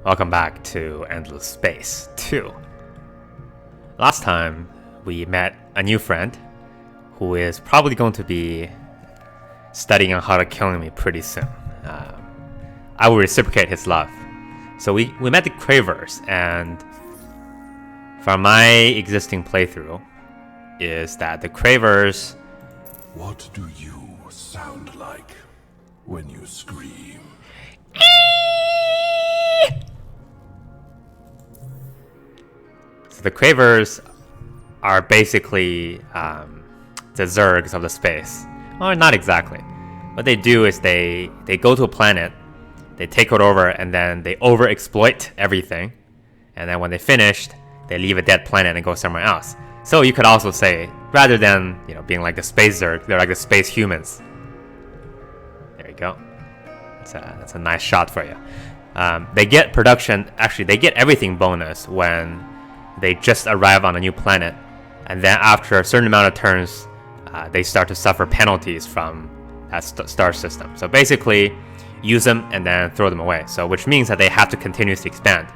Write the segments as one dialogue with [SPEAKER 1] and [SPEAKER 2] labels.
[SPEAKER 1] Welcome back to Endless Space 2. Last time, we met a new friend who is probably going to be studying on how to kill me pretty soon. I will reciprocate his love. So we met the Cravers, and from my existing playthrough, is that the Cravers...
[SPEAKER 2] What do you sound like when you scream?
[SPEAKER 1] So the Cravers are basically the Zergs of the space. Well, not exactly. What they do is they go to a planet, they take it over, and then they overexploit everything. And then when they finished, they leave a dead planet and go somewhere else. So you could also say, rather than being like the space Zerg, they're like the space humans. There you go. That's a nice shot for you. They get production. Actually, they get everything bonus when they just arrive on a new planet, and then after a certain amount of turns, they start to suffer penalties from that star system. So basically, use them and then throw them away. So which means that they have to continuously expand,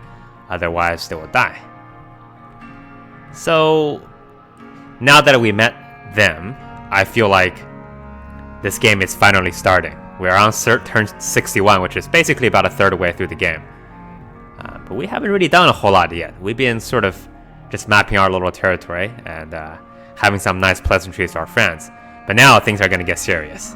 [SPEAKER 1] otherwise they will die. So now that we met them, I feel like this game is finally starting. We're on turn 61, which is basically about a third way through the game. But we haven't really done a whole lot yet. We've been sort of just mapping our little territory and having some nice pleasantries to our friends. But now things are going to get serious.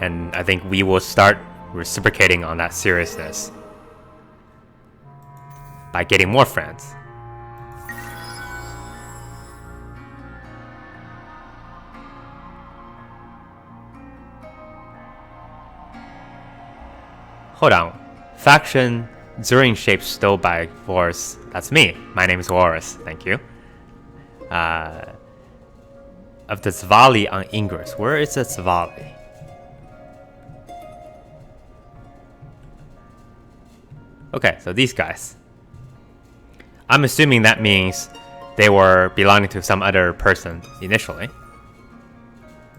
[SPEAKER 1] And I think we will start reciprocating on that seriousness by getting more friends. Hold on. Faction Zurin shape stole by Force. That's me. My name is Horus. Thank you. Of the Zvali on Ingress. Where is the Zvali? Okay, so these guys. I'm assuming that means they were belonging to some other person initially.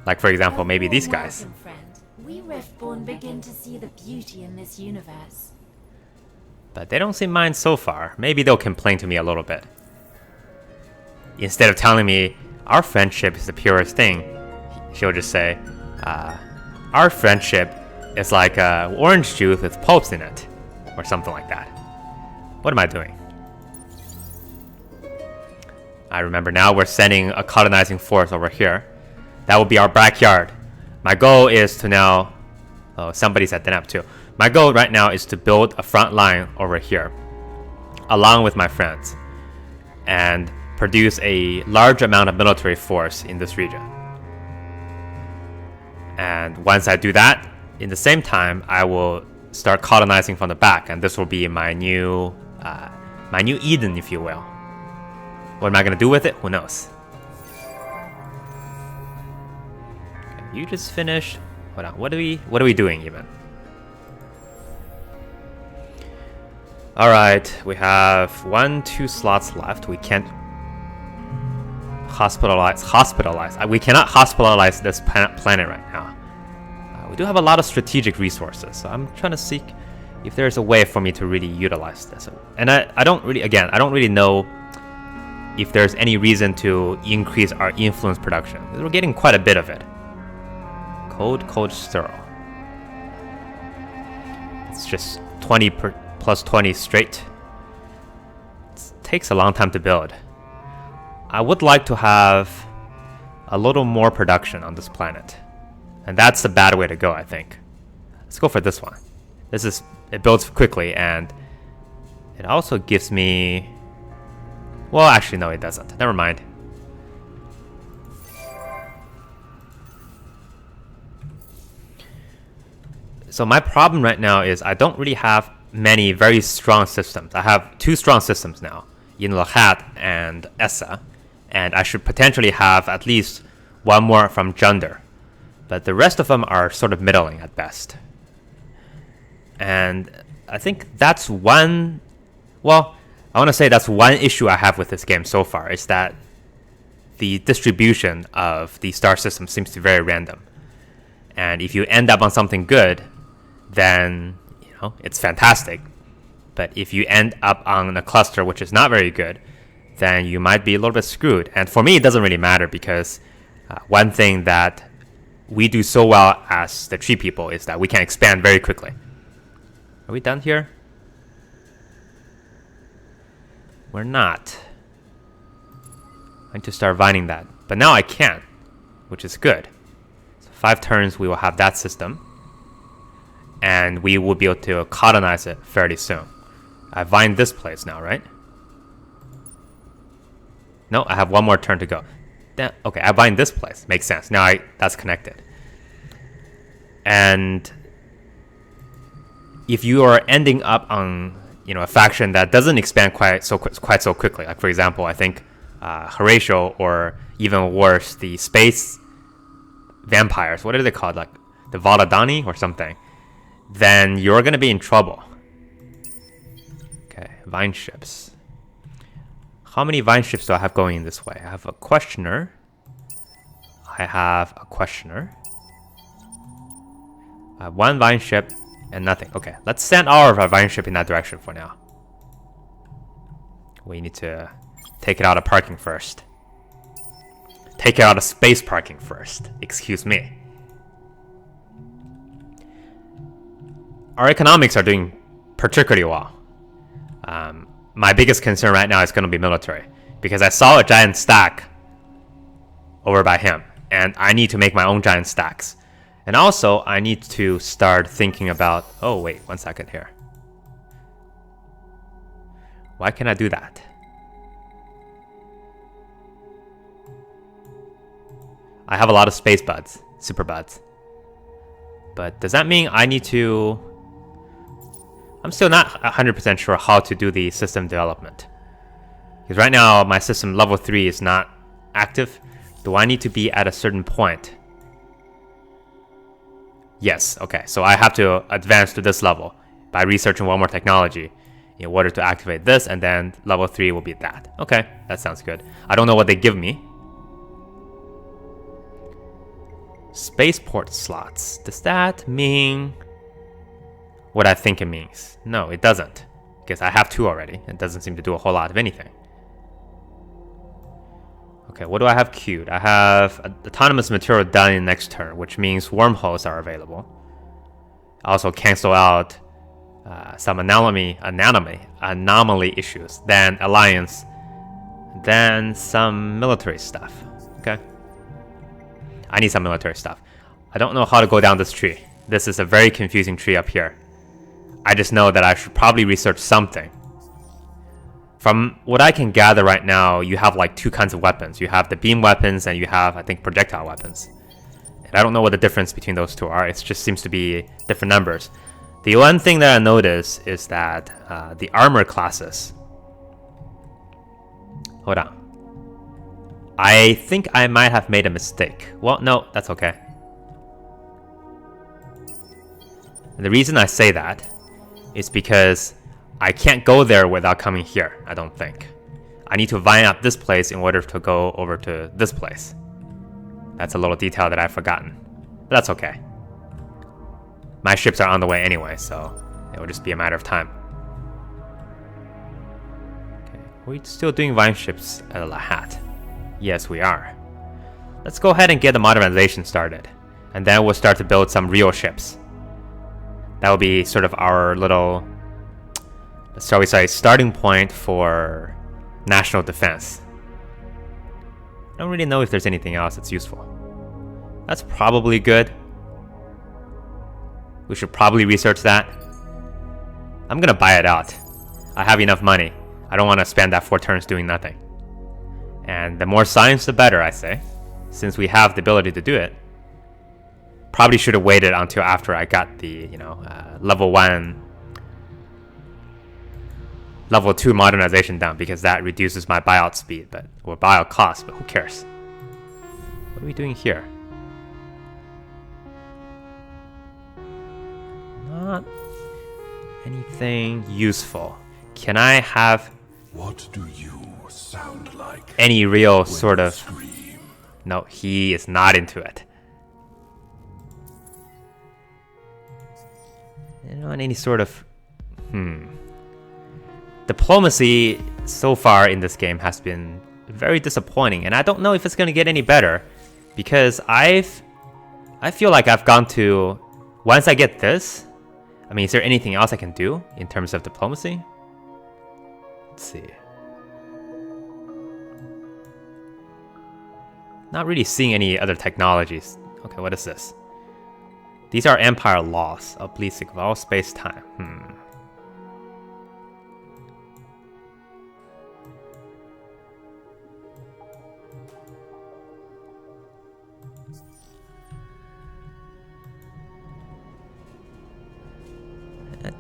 [SPEAKER 1] Like, for example, maybe these guys.
[SPEAKER 3] We Riftborn begin to see the beauty in this universe.
[SPEAKER 1] But they don't seem mine so far. Maybe they'll complain to me a little bit. Instead of telling me, our friendship is the purest thing, she'll just say, our friendship is like orange juice with pulps in it. Or something like that. What am I doing? I remember now we're sending a colonizing force over here. That will be our backyard. My goal is to now... Oh, somebody's at the nap too. My goal right now is to build a front line over here, along with my friends, and produce a large amount of military force in this region. And once I do that, in the same time, I will start colonizing from the back, and this will be my new Eden, if you will. What am I gonna do with it? Who knows? Okay, you just finished. Hold on. What are we doing even? All right, we have 2 slots left. We can't hospitalize. We cannot hospitalize this planet right now. We do have a lot of strategic resources, so I'm trying to seek if there's a way for me to really utilize this. And I don't really know if there's any reason to increase our influence production, because we're getting quite a bit of it. Cold sterile. It's just 20 plus 20 straight. It takes a long time to build. I would like to have a little more production on this planet. And that's the bad way to go, I think. Let's go for this one. It builds quickly, and it also gives me... Well, actually, no, it doesn't. Never mind. So my problem right now is I don't really have many very strong systems. I have 2 strong systems now, in Lahat and Essa, and I should potentially have at least 1 more from Junder. But the rest of them are sort of middling at best. And I think that's one... Well, I want to say that's one issue I have with this game so far, is that the distribution of the star system seems to be very random. And if you end up on something good, then, you know, it's fantastic. But if you end up on a cluster which is not very good, then you might be a little bit screwed. And for me, it doesn't really matter because one thing that we do so well as the tree people is that we can expand very quickly. Are we done here? We're not. I need to start vining that. But now I can, which is good. So 5 turns, we will have that system. And we will be able to colonize it fairly soon. I vined this place now, right? No, I have one more turn to go. Then, okay, I bind this place. Makes sense. Now that's connected. And if you are ending up on, you know, a faction that doesn't expand quite so quickly, like for example, I think Horatio, or even worse, the space vampires, what are they called, like the Voladani or something, then you're going to be in trouble. Okay, vine ships. How many vine ships do I have going this way? I have a questioner. I have a questioner. I have 1 vine ship and nothing. Okay, let's send all of our vine ship in that direction for now. We need to take it out of parking first. Take it out of space parking first. Excuse me. Our economics are doing particularly well. My biggest concern right now is going to be military, because I saw a giant stack over by him, and I need to make my own giant stacks. And also, I need to start thinking about... Oh, wait, 1 second here. Why can't I do that? I have a lot of space buds, super buds. But does that mean I need to... I'm still not 100% sure how to do the system development. Because right now, my system level 3 is not active. Do I need to be at a certain point? Yes, okay. So I have to advance to this level by researching one more technology in order to activate this, and then level 3 will be that. Okay, that sounds good. I don't know what they give me. Spaceport slots. Does that mean what I think it means? No, it doesn't. Because I have 2 already. It doesn't seem to do a whole lot of anything. Okay, what do I have queued? I have autonomous material done in next turn, which means wormholes are available. I also cancel out some anomaly issues, then alliance, then some military stuff. Okay. I need some military stuff. I don't know how to go down this tree. This is a very confusing tree up here. I just know that I should probably research something. From what I can gather right now, you have like 2 kinds of weapons. You have the beam weapons and you have, I think, projectile weapons. And I don't know what the difference between those 2 are. It just seems to be different numbers. The one thing that I notice is that the armor classes... Hold on. I think I might have made a mistake. Well, no, that's okay. And the reason I say that is because I can't go there without coming here, I don't think. I need to vine up this place in order to go over to this place. That's a little detail that I've forgotten. But that's okay. My ships are on the way anyway, so it will just be a matter of time. Okay, are we still doing vine ships at Lahat? Yes, we are. Let's go ahead and get the modernization started. And then we'll start to build some real ships. That will be sort of our little... shall we say, starting point for national defense. I don't really know if there's anything else that's useful. That's probably good. We should probably research that. I'm gonna buy it out. I have enough money. I don't want to spend that 4 turns doing nothing. And the more science, the better, I say. Since we have the ability to do it. Probably should have waited until after I got the, level 1... level 2 modernization down, because that reduces my buyout speed, or buyout cost, but who cares? What are we doing here? Not anything useful. Can I have...
[SPEAKER 2] What do you sound like?
[SPEAKER 1] Any real sort of... No, he is not into it. You know, any sort of diplomacy so far in this game has been very disappointing, and I don't know if it's gonna get any better, because I feel like I've gone to, once I get this, I mean, is there anything else I can do in terms of diplomacy? Let's see. Not really seeing any other technologies. Okay, what is this? These are empire laws, oblique of all space-time.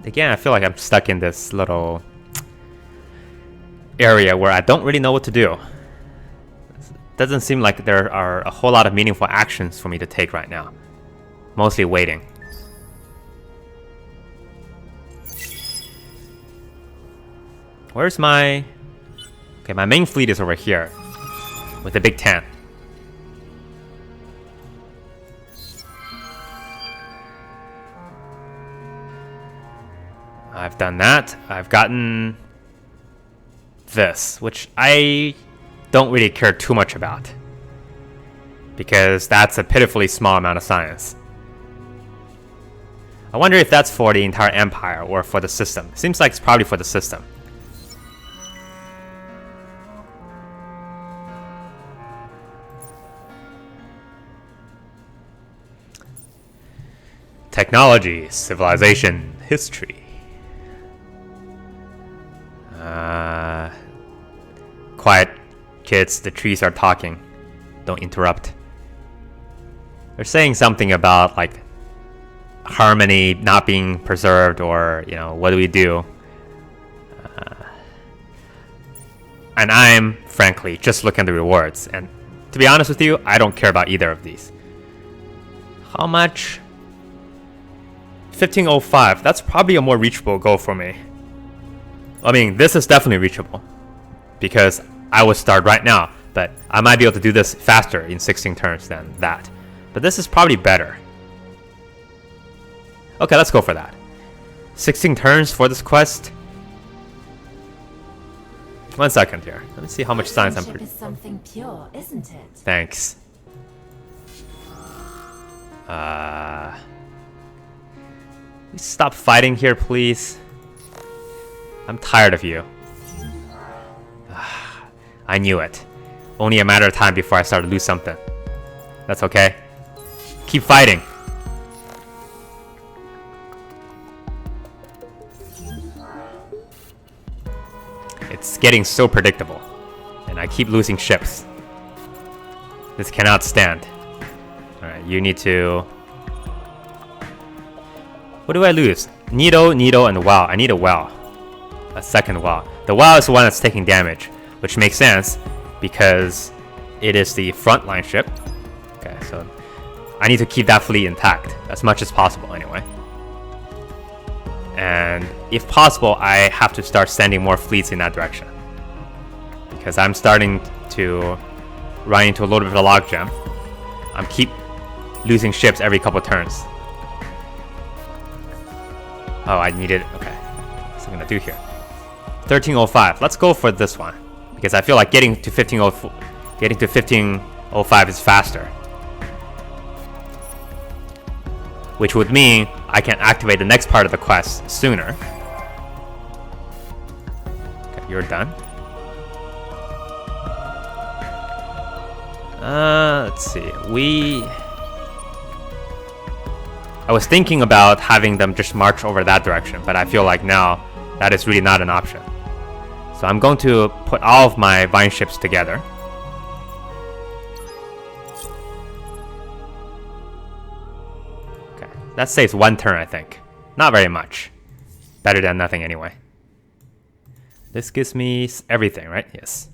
[SPEAKER 1] Again, I feel like I'm stuck in this little area where I don't really know what to do. Doesn't seem like there are a whole lot of meaningful actions for me to take right now. Mostly waiting. Where's my... Okay, my main fleet is over here with the big 10. I've done that. I've gotten this, which I don't really care too much about, because that's a pitifully small amount of science. I wonder if that's for the entire empire or for the system. Seems like it's probably for the system. Technology, civilization, history. Quiet, kids, the trees are talking. Don't interrupt. They're saying something about, like, harmony not being preserved, or, you know, what do we do? And I'm, frankly, just looking at the rewards. And to be honest with you, I don't care about either of these. How much? 1505. That's probably a more reachable goal for me. I mean, this is definitely reachable, because I would start right now, but I might be able to do this faster in 16 turns than that. But this is probably better. Okay, let's go for that. 16 turns for this quest. 1 second here. Let me see how much science I'm
[SPEAKER 3] Friendship is something pure, isn't it?
[SPEAKER 1] Thanks. Stop fighting here, please. I'm tired of you. I knew it. Only a matter of time before I start to lose something. That's okay. Keep fighting. It's getting so predictable, and I keep losing ships. This cannot stand. Alright, you need to... What do I lose? Needle, and well. I need a well. A second well. The well is the one that's taking damage, which makes sense because it is the frontline ship. Okay, so I need to keep that fleet intact as much as possible anyway. And if possible, I have to start sending more fleets in that direction, because I'm starting to run into a little bit of a logjam. I'm keep losing ships every couple turns. Oh, I need it. Okay, what's I'm gonna do here? 1305. Let's go for this one, because I feel like getting to 1505 is faster, which would mean I can activate the next part of the quest sooner. Okay, you're done. Let's see. I was thinking about having them just march over that direction, but I feel like now that is really not an option. So I'm going to put all of my vine ships together. Okay, that saves 1 turn, I think. Not very much. Better than nothing anyway. This gives me everything, right? Yes.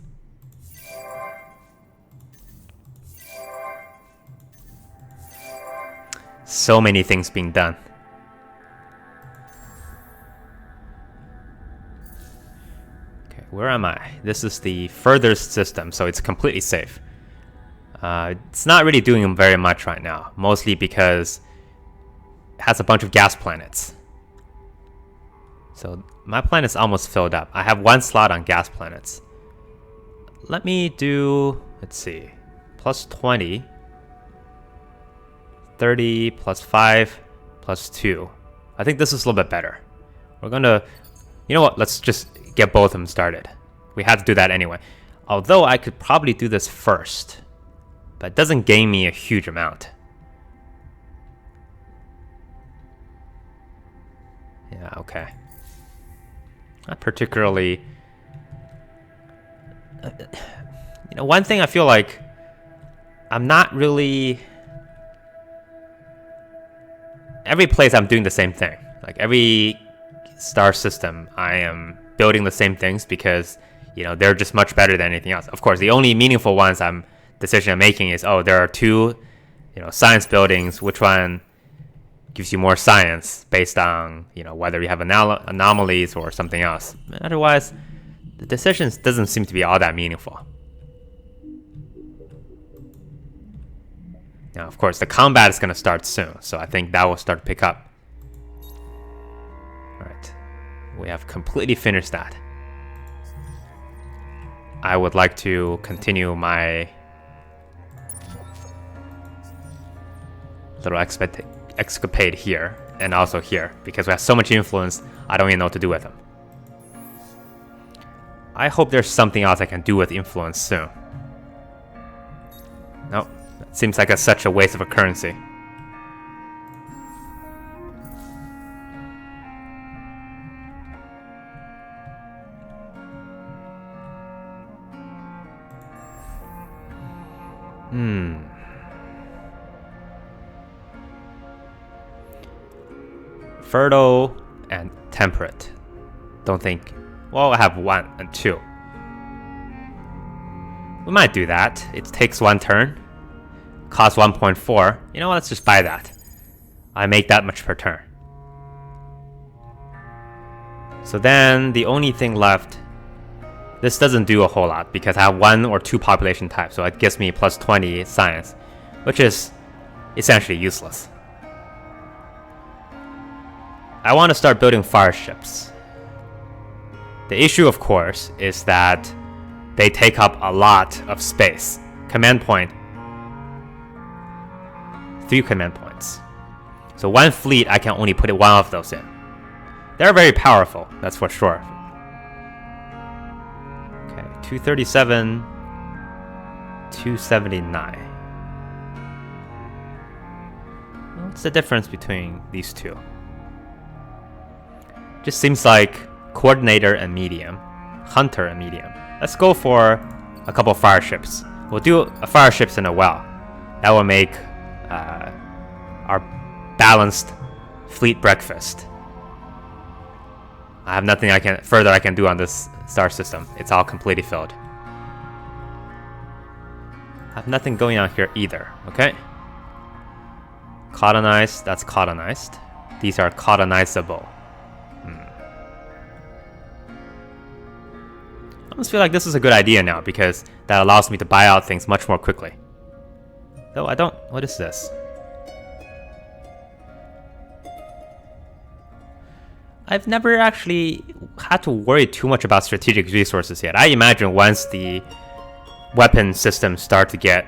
[SPEAKER 1] So many things being done. Okay, where am I? This is the furthest system, so it's completely safe. It's not really doing very much right now, mostly because it has a bunch of gas planets. So my planet is almost filled up. I have 1 slot on gas planets. Let me do, let's see, plus 20, 30, plus 5, plus 2. I think this is a little bit better. We're gonna, you know what, let's just get both of them started. We have to do that anyway. Although I could probably do this first, but it doesn't gain me a huge amount. Yeah, okay. Not particularly... you know, one thing I feel like I'm not really... Every place I'm doing the same thing. Like every star system, I am building the same things because, you know, they're just much better than anything else. Of course, the only meaningful ones decision I'm making is, oh, there are 2, you know, science buildings. Which one gives you more science based on, you know, whether you have anomalies or something else. Otherwise, the decisions doesn't seem to be all that meaningful. Now, of course, the combat is going to start soon, so I think that will start to pick up. Alright, we have completely finished that. I would like to continue my little escapade here and also here because we have so much influence. I don't even know what to do with them. I hope there's something else I can do with influence soon. Nope, that seems like such a waste of a currency. Fertile and temperate. Don't think. Well, I have 1 and 2. We might do that. It takes 1 turn. Costs 1.4. You know what? Let's just buy that. I make that much per turn. So then the only thing left. This doesn't do a whole lot because I have 1 or 2 population types, so it gives me plus 20 science, which is essentially useless. I want to start building fire ships. The issue, of course, is that they take up a lot of space. Command point. 3 command points. So 1 fleet, I can only put 1 of those in. They're very powerful, that's for sure. Okay, 237, 279. What's the difference between these two? Just seems like coordinator and medium, hunter and medium. Let's go for a couple fire ships. We'll do a fire ships in a well. That will make our balanced fleet breakfast. I have nothing I can do on this star system. It's all completely filled. I have nothing going on here either. Okay. Colonized. That's colonized. These are colonizable. I almost feel like this is a good idea now because that allows me to buy out things much more quickly. Though I don't... What is this? I've never actually had to worry too much about strategic resources yet. I imagine once the weapon systems start to get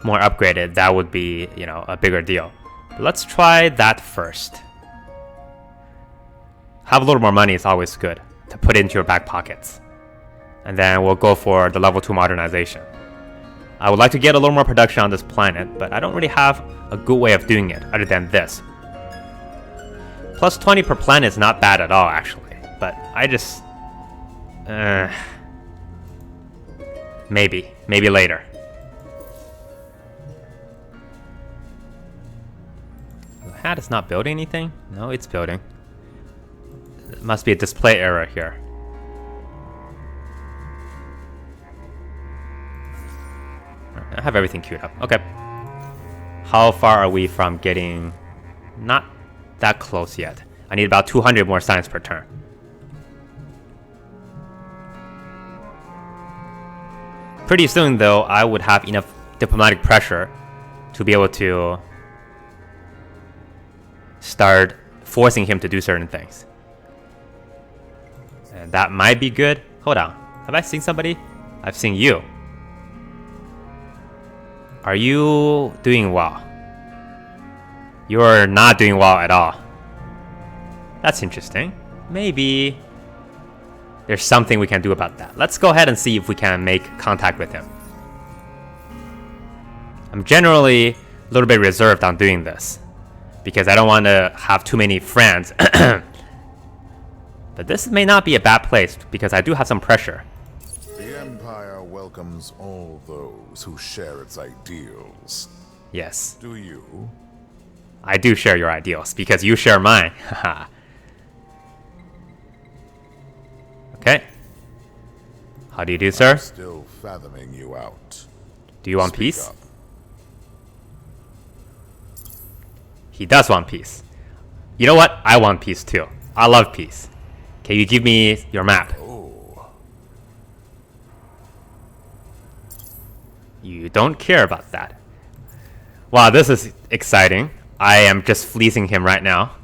[SPEAKER 1] more upgraded, that would be, you know, a bigger deal. But let's try that first. Have a little more money is always good to put into your back pockets. And then we'll go for the level 2 modernization. I would like to get a little more production on this planet, but I don't really have a good way of doing it other than this. Plus 20 per planet is not bad at all, actually. But I just... maybe later. The hat is not building anything? No, it's building. It must be a display error here. I have everything queued up. Okay. How far are we from getting... Not that close yet. I need about 200 more science per turn. Pretty soon, though, I would have enough diplomatic pressure to be able to start forcing him to do certain things. And that might be good. Hold on. Have I seen somebody? I've seen you. Are you doing well? You're not doing well at all. That's interesting. Maybe there's something we can do about that. Let's go ahead and see if we can make contact with him. I'm generally a little bit reserved on doing this because I don't want to have too many friends. But this may not be a bad place because I do have some pressure.
[SPEAKER 2] The Empire welcomes all those who share its ideals.
[SPEAKER 1] Yes.
[SPEAKER 2] Do you?
[SPEAKER 1] I do share your ideals because you share mine. Okay. How do you do, sir?
[SPEAKER 2] I'm still fathoming you out.
[SPEAKER 1] Do you want
[SPEAKER 2] Speak
[SPEAKER 1] peace?
[SPEAKER 2] up.
[SPEAKER 1] He does want peace. You know what? I want peace too. I love peace. Can you give me your map?
[SPEAKER 2] Oh,
[SPEAKER 1] You don't care about that. Wow, this is exciting. I am just fleecing him right now.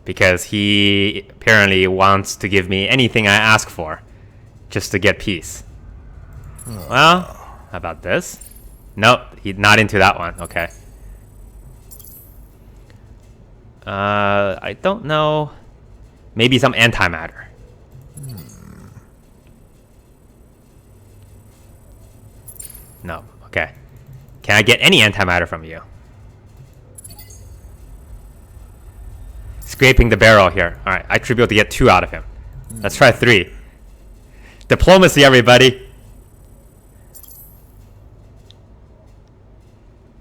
[SPEAKER 1] Because he apparently wants to give me anything I ask for. Just to get peace. Well, how about this? Nope, he's not into that one. Okay. I don't know. Maybe some antimatter. No. Okay. Can I get any antimatter from you? Scraping the barrel here. Alright, I should be able to get 2 out of him. Let's try 3. Diplomacy, everybody!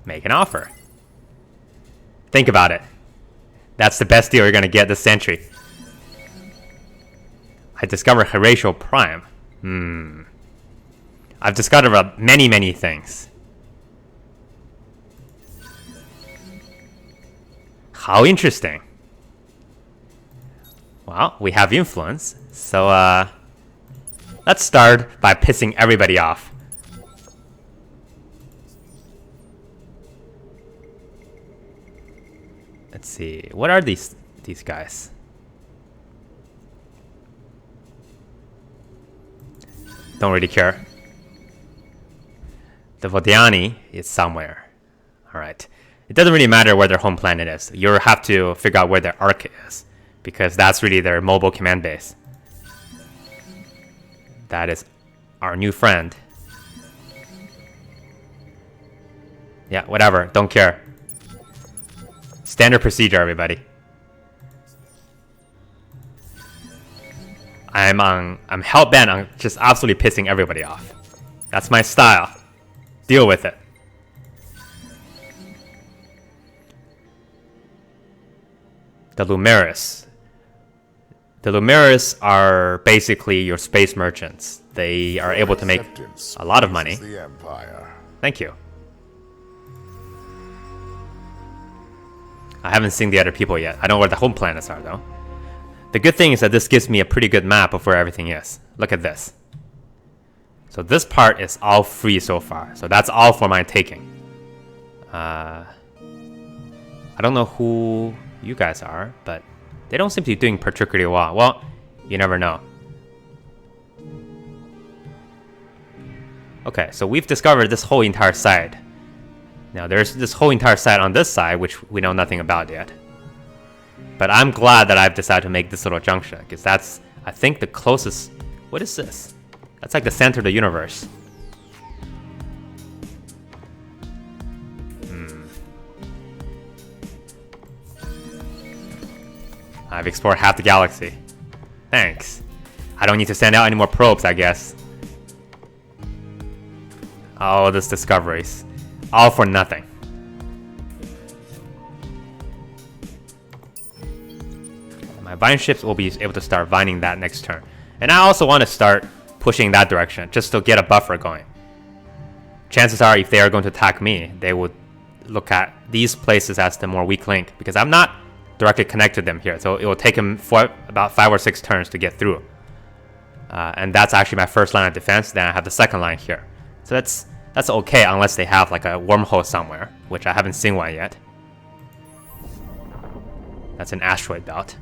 [SPEAKER 1] Make an offer. Think about it. That's the best deal you're gonna get this century. I discovered Horatio Prime. I've discovered many things. How interesting. Well, we have influence, so let's start by pissing everybody off. Let's see, what are these guys? Don't really care. The Vodiani is somewhere. Alright. It doesn't really matter where their home planet is. You have to figure out where their arc is, because that's really their mobile command base. That is our new friend. Yeah, whatever. Don't care. Standard procedure, everybody. I'm hell-bent on just absolutely pissing everybody off. That's my style. Deal with it. The Lumeris. The Lumeris are basically your space merchants. They are able to make a lot of money.
[SPEAKER 2] The Empire.
[SPEAKER 1] Thank you. I haven't seen the other people yet. I don't know where the home planets are, though. The good thing is that this gives me a pretty good map of where everything is. Look at this. So this part is all free so far. So that's all for my taking. I don't know who you guys are, but they don't seem to be doing particularly well. Well, you never know. Okay, so we've discovered this whole entire side. Now there's this whole entire side on this side, which we know nothing about yet. But I'm glad that I've decided to make this little junction, because that's, I think, the closest... What is this? That's like the center of the universe. I've explored half the galaxy. Thanks. I don't need to send out any more probes, I guess. All these discoveries. All for nothing. My vine ships will be able to start vining that next turn. And I also want to start pushing that direction, just to get a buffer going. Chances are, if they are going to attack me, they would look at these places as the more weak link, because I'm not directly connected to them here, so it will take them for about 5 or 6 turns to get through. And that's actually my first line of defense. Then I have the second line here. So that's okay, unless they have like a wormhole somewhere, which I haven't seen one yet. That's an asteroid belt.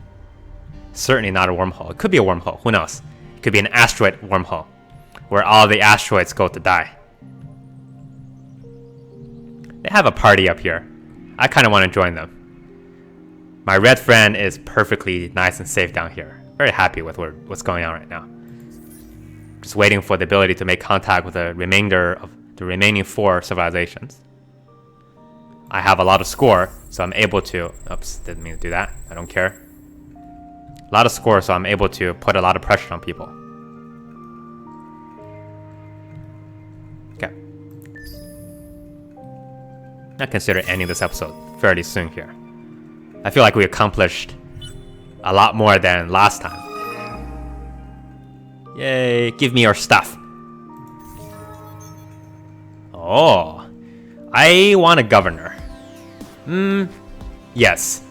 [SPEAKER 1] Certainly not a wormhole. It could be a wormhole. Who knows? It could be an asteroid wormhole where all the asteroids go to die. They have a party up here. I kind of want to join them. My red friend is perfectly nice and safe down here. Very happy with what's going on right now. Just waiting for the ability to make contact with the remainder of the remaining 4 civilizations. I have a lot of score, so I'm able to... Oops, didn't mean to do that. I don't care. A lot of score, so I'm able to put a lot of pressure on people. Okay. I consider ending this episode fairly soon here. I feel like we accomplished a lot more than last time. Yay, give me your stuff. Oh, I want a governor. Yes.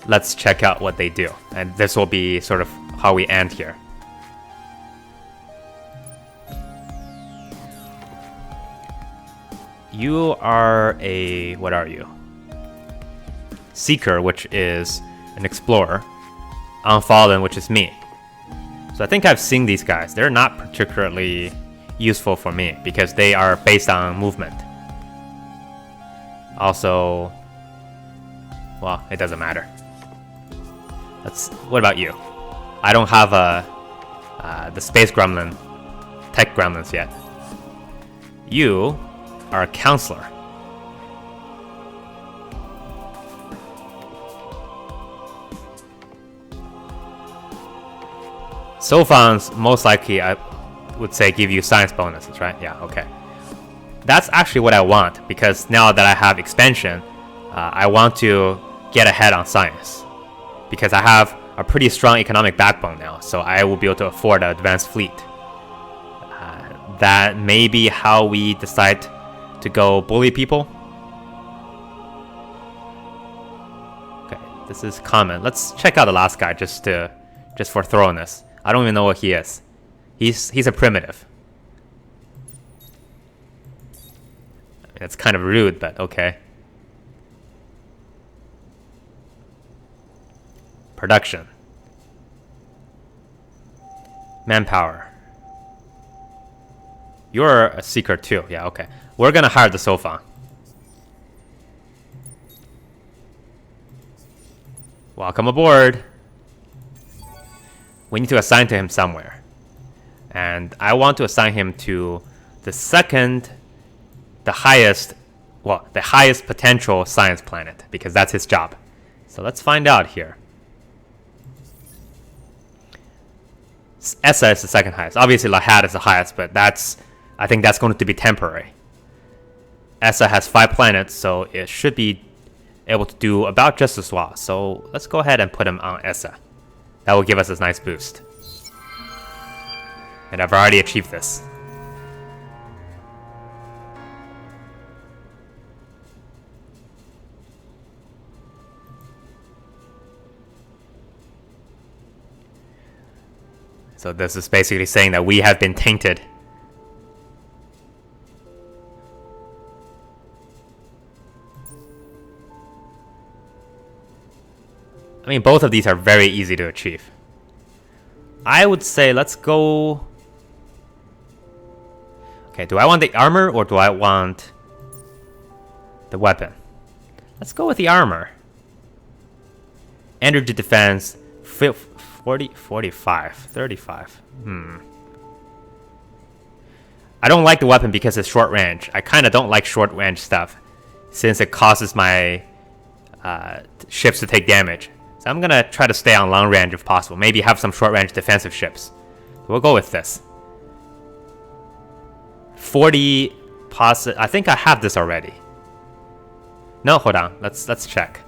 [SPEAKER 1] Let's check out what they do. And this will be sort of how we end here. You are a... what are you? Seeker, which is an explorer. Unfallen, which is me. So I think I've seen these guys. They're not particularly useful for me because they are based on movement. Also, well, it doesn't matter. What about you? I don't have the space gremlin, tech gremlins yet. You are a counselor. Sophons most likely, I would say, give you science bonuses, right? Yeah, okay. That's actually what I want, because now that I have expansion, I want to get ahead on science. Because I have a pretty strong economic backbone now, so I will be able to afford an advanced fleet. That may be how we decide to go bully people. Okay, this is common. Let's check out the last guy just for thoroughness. I don't even know what he is. He's a primitive. I mean, it's kind of rude, but okay. Production. Manpower. You're a seeker too. Yeah, okay. We're gonna hire the Sophon. Welcome aboard. We need to assign to him somewhere. And I want to assign him to the highest potential science planet, because that's his job. So let's find out here. ESA is the second highest. Obviously, Lahad is the highest, but I think that's going to be temporary. ESA has 5 planets, so it should be able to do about just as well. So let's go ahead and put him on ESA. That will give us a nice boost. And I've already achieved this. So this is basically saying that we have been tainted. I mean, both of these are very easy to achieve. I would say let's go... Okay, do I want the armor or do I want the weapon? Let's go with the armor. Energy defense, 40, 45, 35. I don't like the weapon because it's short range. I kind of don't like short range stuff since it causes my ships to take damage. So I'm going to try to stay on long range if possible. Maybe have some short range defensive ships. We'll go with this. 40 I think I have this already. No, hold on. Let's check.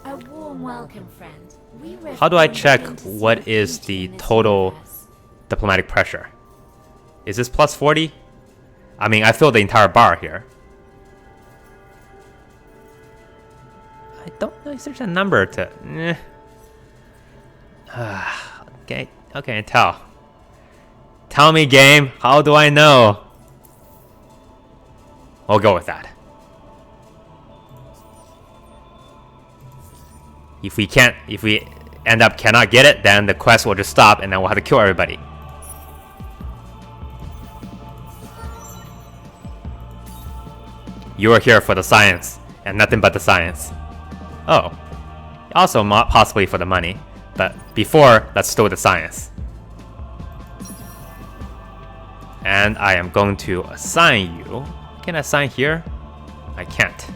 [SPEAKER 3] A warm welcome, friend.
[SPEAKER 1] How do I check what is the total diplomatic pressure? Is this plus 40? I mean, I fill the entire bar here. I don't know if there's a number to... Okay, Tell me, game. How do I know? I'll go with that. If we end up cannot get it, then the quest will just stop and then we'll have to kill everybody. You are here for the science, and nothing but the science. Oh. Also possibly for the money, but before, let's stole the science. And I am going to assign you. Can I assign here? I can't.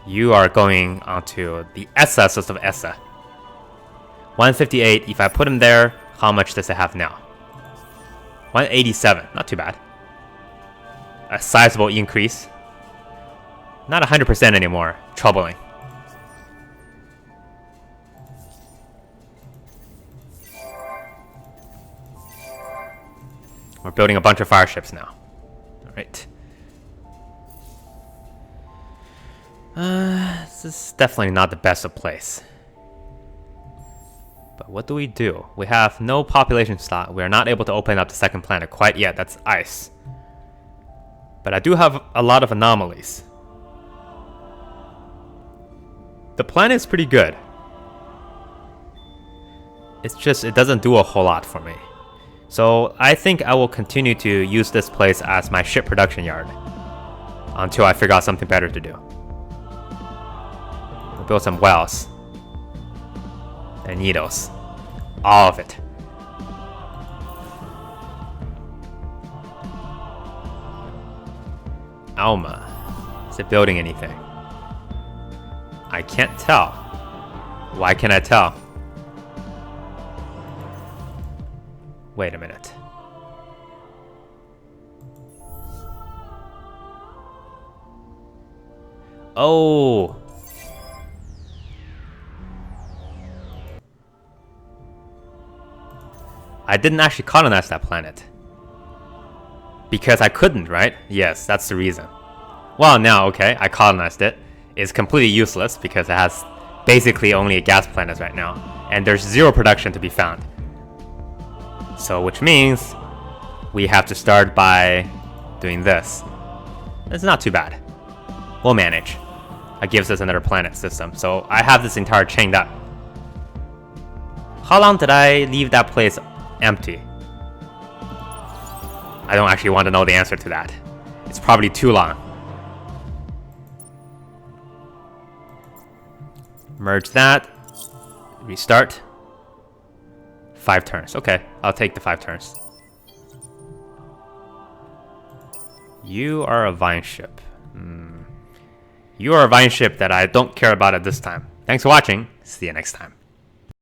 [SPEAKER 1] You are going onto the Essa system of Essa. 158, if I put him there, how much does it have now? 187, not too bad. A sizable increase. Not 100% anymore, troubling. We're building a bunch of fire ships now. Alright. This is definitely not the best of place. But what do? We have no population slot. We are not able to open up the second planet quite yet. That's ice. But I do have a lot of anomalies. The planet is pretty good. It's just, it doesn't do a whole lot for me. So I think I will continue to use this place as my ship production yard until I figure out something better to do. We'll build some wells and needles. All of it. Alma. Is it building anything? I can't tell. Why can't I tell? Wait a minute. Oh. I didn't actually colonize that planet. Because I couldn't, right? Yes, that's the reason. Well, now, okay, I colonized it. It's completely useless because it has basically only a gas planet right now. And there's zero production to be found. So, which means we have to start by doing this. It's not too bad. We'll manage. It gives us another planet system. So I have this entire chained up. How long did I leave that place empty? I don't actually want to know the answer to that. It's probably too long. Merge that. Restart. 5 turns. Okay, I'll take the 5 turns. You are a vine ship. You are a vine ship that I don't care about at this time. Thanks for watching. See you next time.